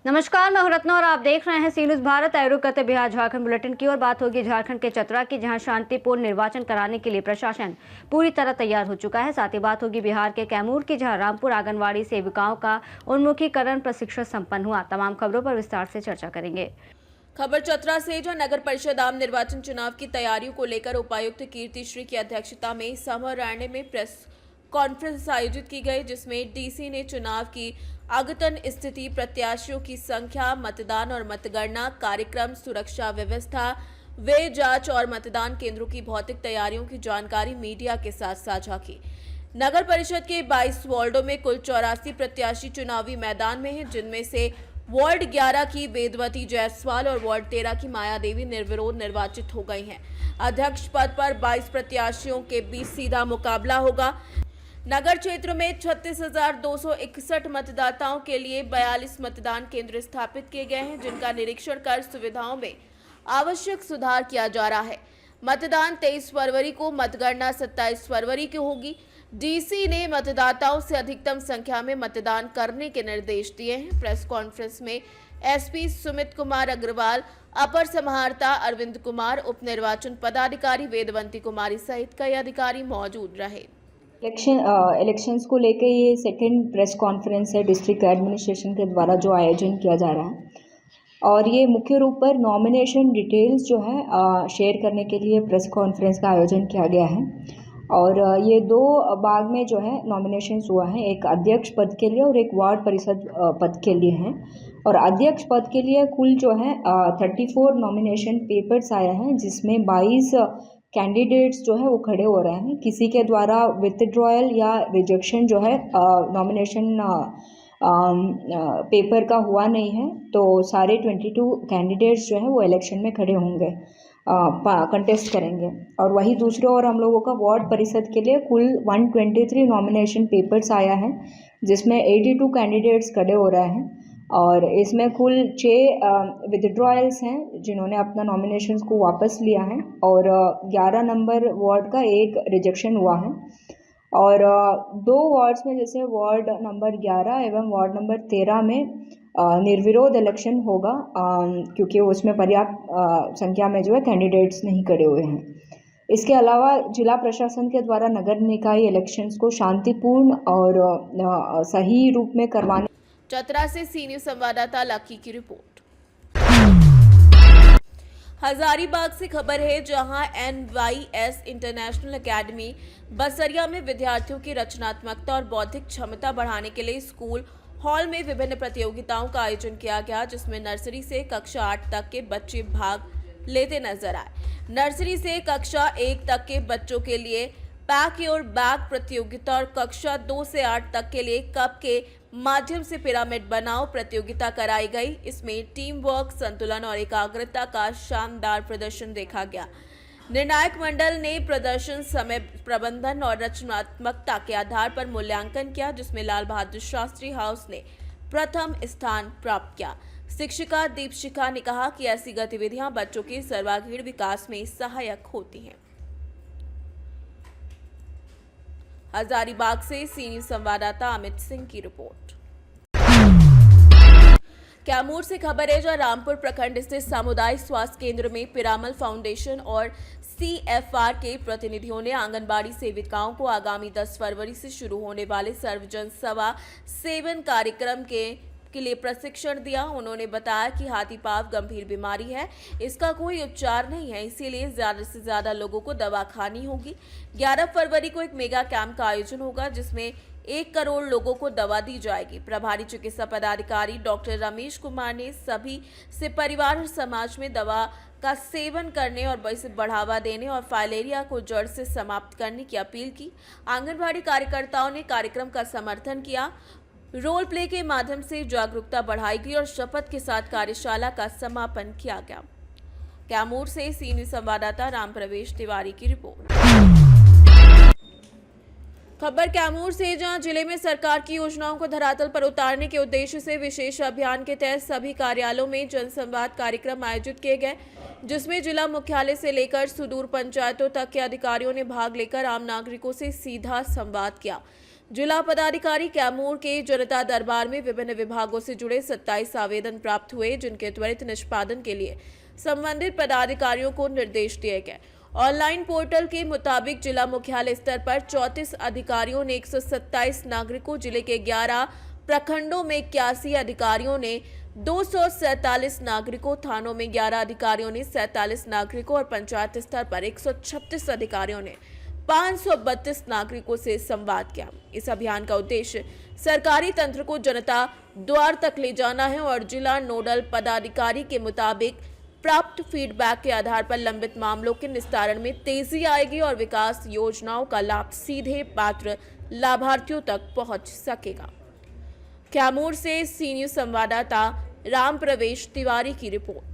नमस्कार, मैं हूं रत्ना और आप देख रहे हैं सी न्यूज़ भारत। आयोग करते बिहार झारखंड बुलेटिन की और बात होगी झारखंड के चतरा की, जहां शांतिपूर्ण निर्वाचन कराने के लिए प्रशासन पूरी तरह तैयार हो चुका है। साथ ही बात होगी बिहार के कैमूर की, जहां रामपुर आंगनबाड़ी सेविकाओं का उन्मुखीकरण प्रशिक्षण संपन्न हुआ। तमाम खबरों पर विस्तार से चर्चा करेंगे। खबर चतरा से, जहां नगर परिषद आम निर्वाचन चुनाव की तैयारियों को लेकर उपायुक्त कीर्तिश्री की अध्यक्षता में समाहरण्य में प्रेस कॉन्फ्रेंस आयोजित की गई, जिसमें डीसी ने चुनाव की अद्यतन स्थिति, प्रत्याशियों की संख्या, मतदान और मतगणना कार्यक्रम, सुरक्षा व्यवस्था, व्यय जांच और मतदान केंद्रों की भौतिक तैयारियों की जानकारी मीडिया के साथ साझा की। नगर परिषद के 22 वार्डों में कुल 84 प्रत्याशी चुनावी मैदान में हैं, जिनमें से वार्ड 11 की वेदवती जायसवाल और वार्ड 13 की माया देवी निर्विरोध निर्वाचित हो गई हैं। अध्यक्ष पद पर 22 प्रत्याशियों के बीच सीधा मुकाबला होगा। नगर क्षेत्र में 36,261 मतदाताओं के लिए 42 मतदान केंद्र स्थापित किए गए हैं, जिनका निरीक्षण कर सुविधाओं में आवश्यक सुधार किया जा रहा है। मतदान 23 फरवरी को, मतगणना 27 फरवरी की होगी। डीसी ने मतदाताओं से अधिकतम संख्या में मतदान करने के निर्देश दिए हैं। प्रेस कॉन्फ्रेंस में एसपी सुमित कुमार अग्रवाल, अपर समाहर्ता अरविंद कुमार, उप निर्वाचन पदाधिकारी वेदवंती कुमारी सहित कई अधिकारी मौजूद रहे। इलेक्शंस को लेकर ये सेकंड प्रेस कॉन्फ्रेंस है डिस्ट्रिक्ट एडमिनिस्ट्रेशन के द्वारा जो आयोजन किया जा रहा है, और ये मुख्य रूप पर नॉमिनेशन डिटेल्स जो है शेयर करने के लिए प्रेस कॉन्फ्रेंस का आयोजन किया गया है। और ये दो भाग में जो है नॉमिनेशंस हुआ है, एक अध्यक्ष पद के लिए और एक वार्ड परिषद पद के लिए है। और अध्यक्ष पद के लिए कुल जो है 34 नॉमिनेशन पेपर्स आया है, जिसमें 22 कैंडिडेट्स जो है वो खड़े हो रहे हैं। किसी के द्वारा विथड्रॉयल या रिजेक्शन जो है नॉमिनेशन पेपर का हुआ नहीं है, तो सारे 22 कैंडिडेट्स जो है वो इलेक्शन में खड़े होंगे, कंटेस्ट करेंगे। और वही दूसरे ओर हम लोगों का वार्ड परिषद के लिए कुल 123 नॉमिनेशन पेपर्स आया है, जिसमें 82 कैंडिडेट्स खड़े हो रहे हैं। और इसमें कुल 6 विथड्रॉयल्स हैं जिन्होंने अपना नॉमिनेशंस को वापस लिया है, और 11 नंबर वार्ड का एक रिजेक्शन हुआ है। और 2 वार्ड्स में, जैसे वार्ड नंबर 11 एवं वार्ड नंबर 13 में निर्विरोध इलेक्शन होगा, क्योंकि उसमें पर्याप्त संख्या में जो है कैंडिडेट्स नहीं खड़े हुए हैं। इसके अलावा जिला प्रशासन के द्वारा नगर निकाय इलेक्शंस को शांतिपूर्ण और सही रूप में करवाने। चतरा से सी न्यूज़ संवाददाता लकी की रिपोर्ट। हजारीबाग से खबर है, जहां NYS इंटरनेशनल एकेडमी बसरिया में विद्यार्थियों की रचनात्मकता और बौद्धिक क्षमता बढ़ाने के लिए स्कूल हॉल में विभिन्न प्रतियोगिताओं का आयोजन किया गया, जिसमें नर्सरी से कक्षा 8 तक के बच्चे भाग लेते नजर आए। नर्सरी से कक्षा 1 तक के बच्चों के लिए पैक योर बैग प्रतियोगिता और कक्षा 2 से 8 तक के लिए कप के माध्यम से पिरामिड बनाओ प्रतियोगिता कराई गई। इसमें टीम वर्क, संतुलन और एकाग्रता का शानदार प्रदर्शन देखा गया। निर्णायक मंडल ने प्रदर्शन, समय प्रबंधन और रचनात्मकता के आधार पर मूल्यांकन किया, जिसमें लाल बहादुर शास्त्री हाउस ने प्रथम स्थान प्राप्त किया। शिक्षिका दीपशिखा ने कहा कि ऐसी गतिविधियां बच्चों के सर्वांगीण विकास में सहायक होती हैं। हजारीबाग से सी न्यूज़ संवाददाता अमित सिंह की रिपोर्ट। कैमूर से खबर है, जहां रामपुर प्रखंड स्थित सामुदायिक स्वास्थ्य केंद्र में पिरामल फाउंडेशन और CFR के प्रतिनिधियों ने आंगनबाड़ी सेविकाओं को आगामी 10 फरवरी से शुरू होने वाले सर्वजन सेवा सेवन कार्यक्रम के लिए प्रशिक्षण दिया। उन्होंने बताया कि हाथी पांव गंभीर बीमारी है, इसका कोई उपचार नहीं है, इसीलिए ज्यादा से ज्यादा लोगों को दवा खानी होगी। 11 फरवरी को एक मेगा कैंप का आयोजन होगा, जिसमें 1 करोड़ लोगों को दवा दी जाएगी। प्रभारी चिकित्सा पदाधिकारी डॉक्टर रमेश कुमार ने सभी से परिवार और समाज में दवा का सेवन करने और इसे बढ़ावा देने और फाइलेरिया को जड़ से समाप्त करने की अपील की। आंगनबाड़ी कार्यकर्ताओं ने कार्यक्रम का समर्थन किया। रोल प्ले के माध्यम से जागरूकता बढ़ाई गई और शपथ के साथ कार्यशाला का समापन किया गया। कैमूर से सी न्यूज़ संवाददाता राम प्रवेश तिवारी की रिपोर्ट। खबर कैमूर से, जहां जिले में सरकार की योजनाओं को धरातल पर उतारने के उद्देश्य से विशेष अभियान के तहत सभी कार्यालयों में जनसंवाद कार्यक्रम आयोजित किए गए, जिसमें जिला मुख्यालय से लेकर सुदूर पंचायतों तक के अधिकारियों ने भाग लेकर आम नागरिकों से सीधा संवाद किया। जिला पदाधिकारी कैमूर के जनता दरबार में विभिन्न विभागों से जुड़े 27 आवेदन प्राप्त हुए, जिनके त्वरित निष्पादन के लिए संबंधित पदाधिकारियों को निर्देश दिए गए। ऑनलाइन पोर्टल के मुताबिक जिला मुख्यालय स्तर पर 34 अधिकारियों ने 127 नागरिकों, जिले के 11 प्रखंडों में 81 अधिकारियों ने 247 नागरिकों, थानों में 11 अधिकारियों ने 47 नागरिकों और पंचायत स्तर पर 136 अधिकारियों ने 532 नागरिकों से संवाद किया। इस अभियान का उद्देश्य सरकारी तंत्र को जनता द्वार तक ले जाना है और जिला नोडल पदाधिकारी के मुताबिक प्राप्त फीडबैक के आधार पर लंबित मामलों के निस्तारण में तेजी आएगी और विकास योजनाओं का लाभ सीधे पात्र लाभार्थियों तक पहुंच सकेगा। कैमूर से सी न्यूज संवाददाता राम प्रवेश तिवारी की रिपोर्ट।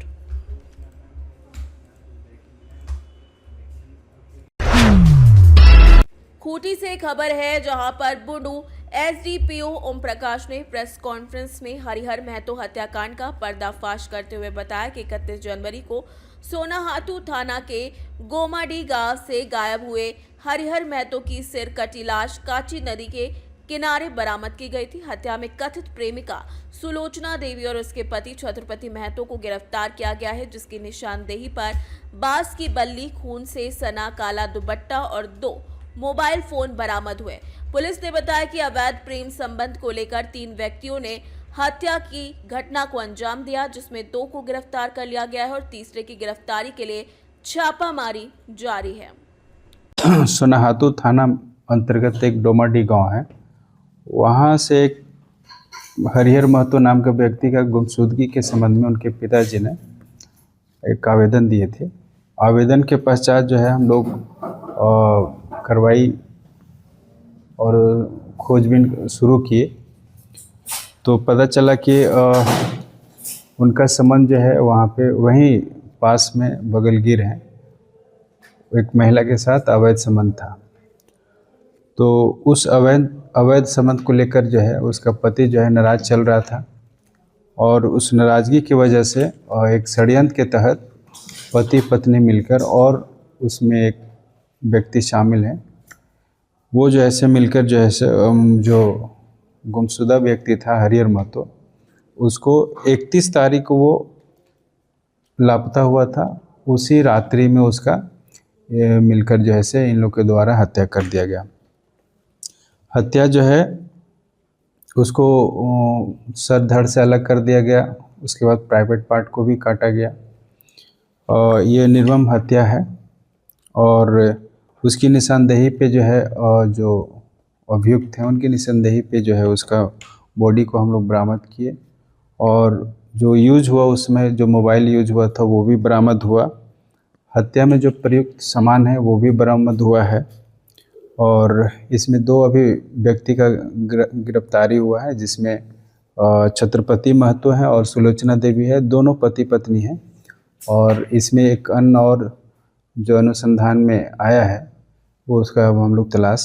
खूंटी से खबर है, जहां पर बुडू एसडीपीओ ओम प्रकाश ने प्रेस कॉन्फ्रेंस में हरिहर महतो हत्याकांड का पर्दाफाश करते हुए बताया कि 31 जनवरी को सोनाहातू थाना के गोमाडी गांव से गायब हुए हरिहर महतो की सिर कटी लाश काची नदी के किनारे बरामद की गई थी। हत्या में कथित प्रेमिका सुलोचना देवी और उसके पति छत्रपति महतो को गिरफ्तार किया गया है, जिसकी निशानदेही पर बांस की बल्ली, खून से सना काला दुपट्टा और 2 मोबाइल फोन बरामद हुए। पुलिस ने बताया कि अवैध प्रेम संबंध को लेकर 3 व्यक्तियों ने हत्या की घटना को अंजाम दिया, जिसमें 2 को गिरफ्तार कर लिया गया है और तीसरे की गिरफ्तारी के लिए छापामारी जारी है। सोनाहातू थाना अंतर्गत एक डोमाडी गांव है, वहां से एक हरिहर महतो नाम का व्यक्ति का गुमशुदगी के संबंध में उनके पिताजी ने एक आवेदन दिए थे। आवेदन के पश्चात जो है हम लोग कार्रवाई और खोजबीन शुरू किए, तो पता चला कि उनका संबंध जो है वहाँ पे वहीं पास में बगलगिर है, एक महिला के साथ अवैध संबंध था। तो उस अवैध संबंध को लेकर जो है उसका पति जो है नाराज चल रहा था और उस नाराज़गी की वजह से एक षड्यंत्र के तहत पति पत्नी मिलकर, और उसमें एक व्यक्ति शामिल है, वो जो ऐसे मिलकर जो है जो गुमशुदा व्यक्ति था हरिहर महतो, उसको 31 तारीख को वो लापता हुआ था। उसी रात्रि में उसका मिलकर जो है इन लोग के द्वारा हत्या कर दिया गया। हत्या जो है उसको सर धड़ से अलग कर दिया गया, उसके बाद प्राइवेट पार्ट को भी काटा गया। ये निर्मम हत्या है और उसकी निशानदेही पे जो है जो अभियुक्त हैं उनकी निशानदेही पे जो है उसका बॉडी को हम लोग बरामद किए, और जो यूज हुआ उसमें जो मोबाइल यूज हुआ था वो भी बरामद हुआ। हत्या में जो प्रयुक्त सामान है वो भी बरामद हुआ है, और इसमें 2 अभी व्यक्ति का गिरफ्तारी हुआ है, जिसमें छत्रपति महतो है और सुलोचना देवी है, दोनों पति पत्नी हैं। और इसमें एक अन्य और जो अनुसंधान में आया है वो उसका अब हम लोग तलाश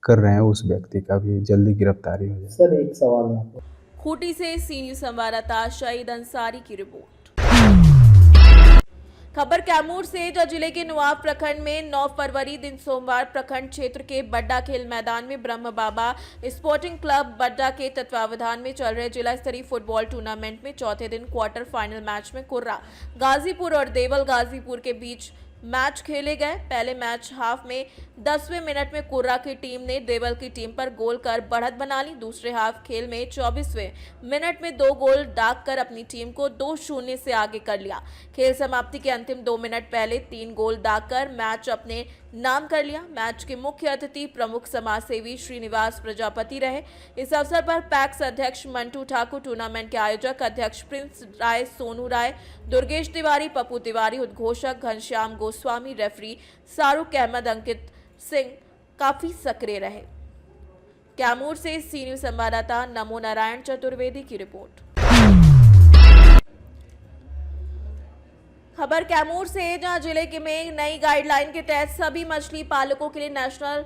कर रहे हैं, उस व्यक्ति का भी जल्दी गिरफ्तारी हो जाए। सर एक सवाल है, खूंटी से सी न्यूज संवाददाता शहीद अंसारी की रिपोर्ट। खबर कैमूर से, जहाँ जिले के नवाब प्रखंड में 9 फरवरी दिन सोमवार प्रखंड क्षेत्र के बड्डा खेल मैदान में ब्रह्म बाबा स्पोर्टिंग क्लब बड्डा के तत्वावधान में चल रहे जिला स्तरीय फुटबॉल टूर्नामेंट में चौथे दिन क्वार्टर फाइनल मैच में कुर्रा गाजीपुर और देवल गाजीपुर के बीच मैच खेले गए। पहले मैच हाफ में 10वें मिनट में कुर्रा की टीम ने देवल की टीम पर गोल कर बढ़त बना ली। दूसरे हाफ खेल में 24वें मिनट में 2 गोल दाग कर अपनी टीम को 2-0 से आगे कर लिया। खेल समाप्ति के अंतिम 2 मिनट पहले 3 गोल दाग कर मैच अपने नाम कर लिया। मैच के मुख्य अतिथि प्रमुख समाज सेवी श्रीनिवास प्रजापति रहे। इस अवसर पर पैक्स अध्यक्ष मंटू ठाकुर, टूर्नामेंट के आयोजक अध्यक्ष प्रिंस राय, सोनू राय, दुर्गेश तिवारी, पप्पू तिवारी, उद्घोषक घनश्याम गोस्वामी, रेफरी शाहरुख अहमद, अंकित सिंह काफी सक्रिय रहे। कैमूर से सी न्यूज संवाददाता नमो नारायण चतुर्वेदी की रिपोर्ट। खबर कैमूर से, जहां जिले के में नई गाइडलाइन के तहत सभी मछली पालकों के लिए नेशनल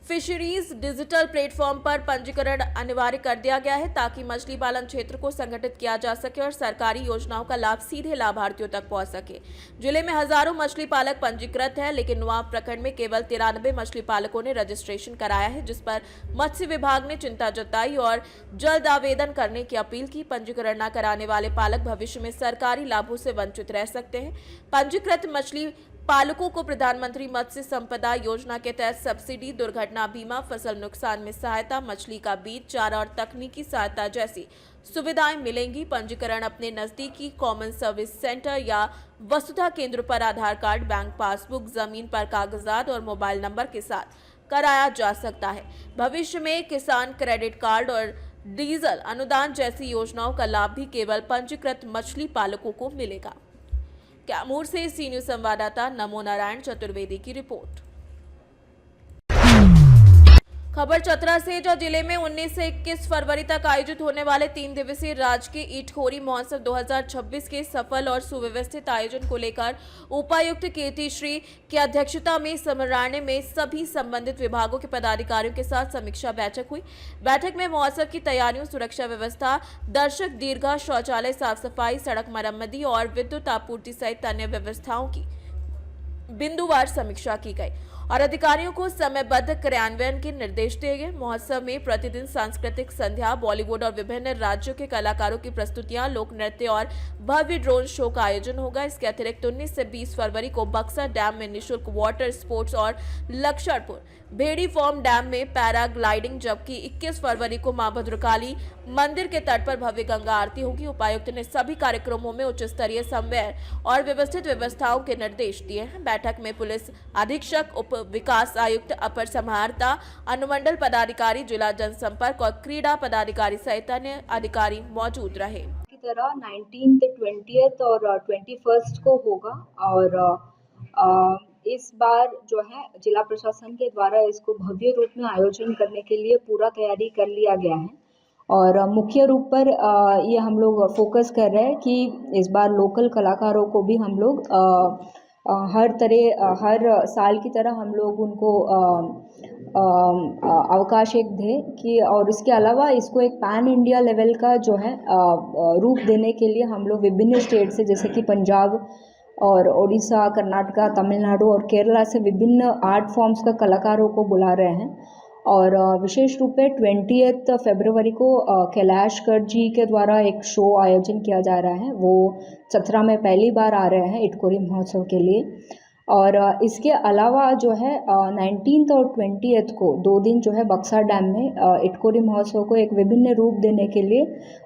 फिशरीज डिजिटल प्लेटफॉर्म पर पंजीकरण अनिवार्य कर दिया गया है ताकि मछली पालन क्षेत्र को संगठित किया जा सके और सरकारी योजनाओं का लाभ सीधे लाभार्थियों तक पहुंच सके। जिले में हजारों मछली पालक पंजीकृत है, लेकिन नुआव प्रखंड में केवल 93 मछली पालकों ने रजिस्ट्रेशन कराया है, जिस पर मत्स्य विभाग ने चिंता जताई और जल्द आवेदन करने की अपील की। पंजीकरण न कराने वाले पालक भविष्य में सरकारी लाभों से वंचित रह सकते हैं। पंजीकृत मछली पालकों को प्रधानमंत्री मत्स्य संपदा योजना के तहत सब्सिडी, दुर्घटना बीमा, फसल नुकसान में सहायता, मछली का बीज, चारा और तकनीकी सहायता जैसी सुविधाएं मिलेंगी। पंजीकरण अपने नजदीकी कॉमन सर्विस सेंटर या वसुधा केंद्र पर आधार कार्ड, बैंक पासबुक, जमीन पर कागजात और मोबाइल नंबर के साथ कराया जा सकता है। भविष्य में किसान क्रेडिट कार्ड और डीजल अनुदान जैसी योजनाओं का लाभ भी केवल पंजीकृत मछली पालकों को मिलेगा। कैमूर से सी न्यूज संवाददाता नमो नारायण चतुर्वेदी की रिपोर्ट। खबर चतरा से, जो जिले में 19 से 21 फरवरी तक आयोजित होने वाले 3 दिवसीय राजकीय ईटखोरी महोत्सव 2026 के सफल और सुव्यवस्थित आयोजन को लेकर उपायुक्त कीर्तिश्री की अध्यक्षता में समराणे में सभी संबंधित विभागों के पदाधिकारियों के साथ समीक्षा बैठक हुई। बैठक में महोत्सव की तैयारियों, सुरक्षा व्यवस्था, दर्शक दीर्घा, शौचालय साफ सफाई, सड़क मरम्मती और विद्युत आपूर्ति सहित अन्य व्यवस्थाओं की बिंदुवार समीक्षा की गई और अधिकारियों को समयबद्ध क्रियान्वयन के निर्देश दिए गए। महोत्सव में प्रतिदिन सांस्कृतिक संध्या, बॉलीवुड और विभिन्न राज्यों के कलाकारों की प्रस्तुतियां, लोक नृत्य और भव्य ड्रोन शो का आयोजन होगा। इसके अतिरिक्त 19 से 20 फरवरी को बक्सर डैम में निःशुल्क वाटर स्पोर्ट्स और लक्ष्मणपुर भेड़ी फॉर्म डैम में पैराग्लाइडिंग, जबकि 21 फरवरी को मां भद्रकाली मंदिर के तट पर भव्य गंगा आरती होगी। उपायुक्त ने सभी कार्यक्रमों में उच्च स्तरीय समन्वय और व्यवस्थित व्यवस्थाओं के निर्देश दिए हैं। बैठक में पुलिस अधीक्षक, उप विकास आयुक्त, अपर समाहर्ता, अनुमंडल पदाधिकारी, जिला जनसंपर्क और क्रीड़ा पदाधिकारी सहित अन्य अधिकारी मौजूद रहे। की तरह 19th, 20th और 21st को होगा और इस बार जो है जिला प्रशासन के द्वारा इसको भव्य रूप में आयोजन करने के लिए पूरा तैयारी कर लिया गया है और मुख्य रूप पर ये हम लोग फोकस कर रहे हैं कि इस बार लोकल कलाकारों को भी हम लोग हर साल की तरह हम लोग उनको अवकाश एक दें कि, और इसके अलावा इसको एक पैन इंडिया लेवल का जो है रूप देने के लिए हम लोग विभिन्न स्टेट से, जैसे कि पंजाब और ओडिशा, कर्नाटका, तमिलनाडु और केरला से विभिन्न आर्ट फॉर्म्स का कलाकारों को बुला रहे हैं और विशेष रूप से 20 फरवरी को कैलाश कर जी के द्वारा एक शो आयोजन किया जा रहा है। वो चतरा में पहली बार आ रहे हैं इटखोरी महोत्सव के लिए और इसके अलावा जो है 19 और 20 को 2 दिन जो है बक्सर डैम में इटखोरी महोत्सव को एक विभिन्न रूप देने के लिए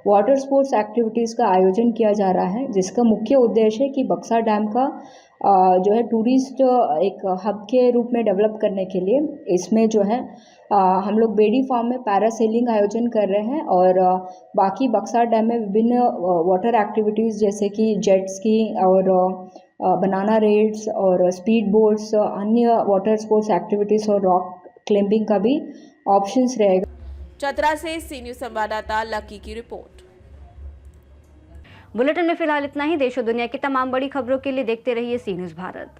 वाटर स्पोर्ट्स एक्टिविटीज़ का आयोजन किया जा रहा है, जिसका मुख्य उद्देश्य है कि बक्सर डैम का जो है टूरिस्ट एक हब के रूप में डेवलप करने के लिए इसमें जो है हम लोग बेड़ी फार्म में पैरासेलिंग आयोजन कर रहे हैं और बाकी बक्सर डैम में विभिन्न वाटर एक्टिविटीज़ जैसे कि जेट स्की और बनाना रेड्स और स्पीड बोट्स, अन्य वाटर स्पोर्ट्स एक्टिविटीज़ और रॉक क्लाइंबिंग का भी ऑप्शंस रहेगा। चतरा से सी न्यूज संवाददाता लकी की रिपोर्ट। बुलेटिन में फिलहाल इतना ही। देश और दुनिया की तमाम बड़ी खबरों के लिए देखते रहिए सी न्यूज भारत।